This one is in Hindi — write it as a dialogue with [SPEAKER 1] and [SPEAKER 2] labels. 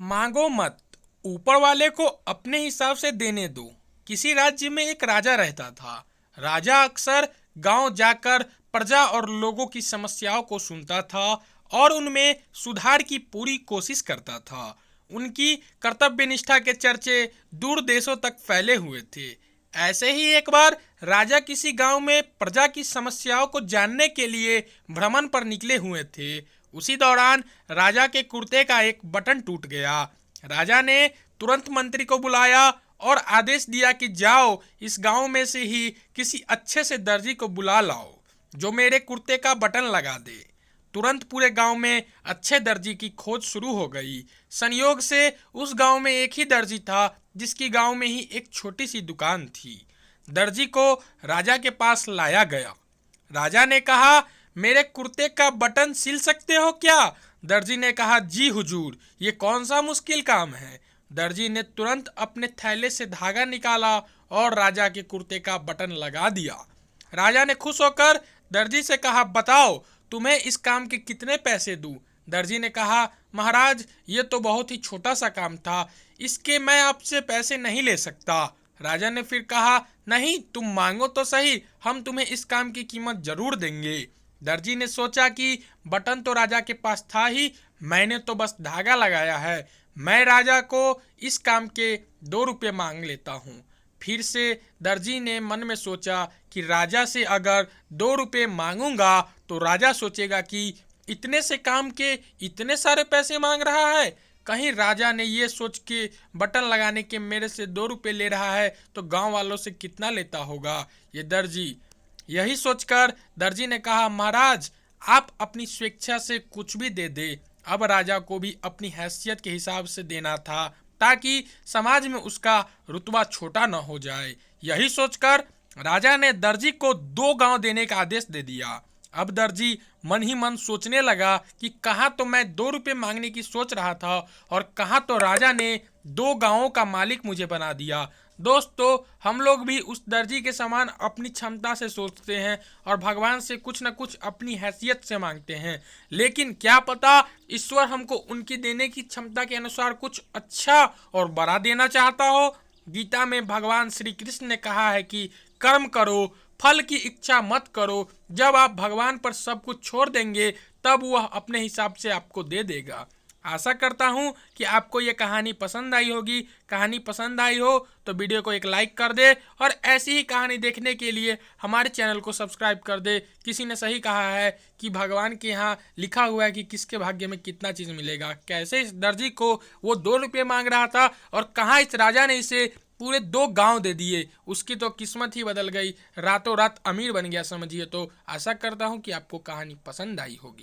[SPEAKER 1] मांगो मत, ऊपर वाले को अपने हिसाब से देने दो। किसी राज्य में एक राजा रहता था। राजा अक्सर गांव जाकर प्रजा और लोगों की समस्याओं को सुनता था और उनमें सुधार की पूरी कोशिश करता था। उनकी कर्तव्य निष्ठा के चर्चे दूर देशों तक फैले हुए थे। ऐसे ही एक बार राजा किसी गांव में प्रजा की समस्याओं को जानने के लिए भ्रमण पर निकले हुए थे। उसी दौरान राजा के कुर्ते का एक बटन टूट गया। राजा ने तुरंत मंत्री को बुलाया और आदेश दिया कि जाओ इस गांव में से ही किसी अच्छे से दर्जी को बुला लाओ जो मेरे कुर्ते का बटन लगा दे। तुरंत पूरे गांव में अच्छे दर्जी की खोज शुरू हो गई। संयोग से उस गांव में एक ही दर्जी था जिसकी गांव में ही एक छोटी सी दुकान थी। दर्जी को राजा के पास लाया गया। राजा ने कहा, मेरे कुर्ते का बटन सिल सकते हो क्या? दर्जी ने कहा, जी हुजूर, ये कौन सा मुश्किल काम है। दर्जी ने तुरंत अपने थैले से धागा निकाला और राजा के कुर्ते का बटन लगा दिया। राजा ने खुश होकर दर्जी से कहा, बताओ तुम्हें इस काम के कितने पैसे दूं? दर्जी ने कहा, महाराज ये तो बहुत ही छोटा सा काम था, इसके मैं आपसे पैसे नहीं ले सकता। राजा ने फिर कहा, नहीं तुम मांगो तो सही, हम तुम्हें इस काम की कीमत जरूर देंगे। दर्जी ने सोचा कि बटन तो राजा के पास था ही, मैंने तो बस धागा लगाया है, मैं राजा को इस काम के 2 रुपये मांग लेता हूँ। फिर से दर्जी ने मन में सोचा कि राजा से अगर 2 रुपये मांगूंगा तो राजा सोचेगा कि इतने से काम के इतने सारे पैसे मांग रहा है, कहीं राजा ने ये सोच के बटन लगाने के मेरे से 2 रुपये ले रहा है तो गांव वालों से कितना लेता होगा ये दर्जी। यही सोचकर दर्जी ने कहा, महाराज आप अपनी स्वेच्छा से कुछ भी दे दे। अब राजा को भी अपनी हैसियत के हिसाब से देना था ताकि समाज में उसका रुतबा छोटा न हो जाए। यही सोचकर राजा ने दर्जी को 2 गांव देने का आदेश दे दिया। अब दर्जी मन ही मन सोचने लगा कि कहाँ तो मैं 2 रुपये मांगने की सोच रहा था और कहाँ तो राजा ने 2 गांवों का मालिक मुझे बना दिया। दोस्तों, हम लोग भी उस दर्जी के समान अपनी क्षमता से सोचते हैं और भगवान से कुछ न कुछ अपनी हैसियत से मांगते हैं, लेकिन क्या पता ईश्वर हमको उनकी देने की क्षमता के अनुसार कुछ अच्छा और बड़ा देना चाहता हो। गीता में भगवान श्री कृष्ण ने कहा है कि कर्म करो, फल की इच्छा मत करो। जब आप भगवान पर सब कुछ छोड़ देंगे तब वह अपने हिसाब से आपको दे देगा। आशा करता हूँ कि आपको ये कहानी पसंद आई होगी। कहानी पसंद आई हो तो वीडियो को एक लाइक कर दे और ऐसी ही कहानी देखने के लिए हमारे चैनल को सब्सक्राइब कर दे। किसी ने सही कहा है कि भगवान के यहाँ लिखा हुआ है कि किसके भाग्य में कितना चीज़ मिलेगा। कैसे इस दर्जी को वो 2 रुपये मांग रहा था और कहाँ इस राजा ने इसे पूरे 2 गांव दे दिए। उसकी तो किस्मत ही बदल गई, रातों रात अमीर बन गया समझिए। तो आशा करता हूँ कि आपको कहानी पसंद आई होगी।